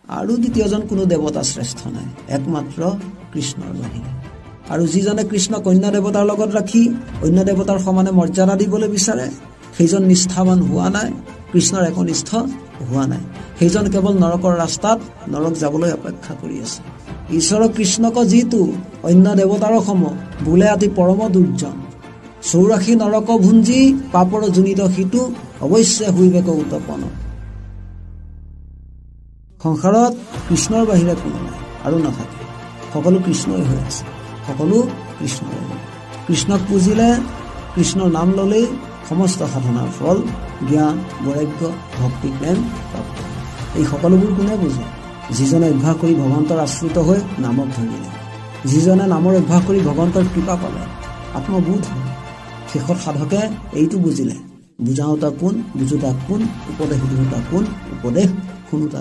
আৰু দ্বিতীয়জন কোনো দেৱতা শ্ৰেষ্ঠ নাই, একমাত্ৰ কৃষ্ণৰ বাহিৰে। আৰু যিজনে কৃষ্ণক অন্য দেৱতাৰ লগত ৰাখি অন্য দেৱতাৰ সমানে মৰ্যাদা দিবলৈ বিচাৰে সেইজন নিষ্ঠাবান হোৱা নাই, কৃষ্ণৰ একনিষ্ঠ হোৱা নাই। সেইজন কেৱল নৰকৰ ৰাস্তাত নৰক যাবলৈ অপেক্ষা কৰি আছে। ঈশ্বৰ কৃষ্ণক যিটো অন্য দেৱতাৰ সম বোলে অতি পৰম দুৰ্জন, 84 নৰক ভুঞ্জি পাপৰ জুনিত সিটো অৱশ্যে হুইবেক উত্তপন। সংসাৰত কৃষ্ণৰ বাহিৰে কোনো নাই আৰু নাথাকে, সকলো কৃষ্ণই হৈ আছে, সকলো কৃষ্ণই। কৃষ্ণক পুজিলে, কৃষ্ণৰ নাম ললেই সমস্ত সাধনাৰ ফল জ্ঞান বৈৰাগ্য ভক্তি প্ৰেম প্ৰাপ্ত। এই সকলোবোৰ কোনে বুজে? যিজনে অভ্যাস কৰি ভগৱন্তৰ আশ্ৰিত হৈ নামক ধৰিলে, যিজনে নামৰ অভ্যাস কৰি ভগৱন্তৰ কৃপা পালে, আত্মবোধ হ'ল। শেষত সাধকে এইটো বুজিলে, বুজাওতা কোন, বুজোতা কোন, উপদেশ দিওতা কোন, উপদেশ শুনোতা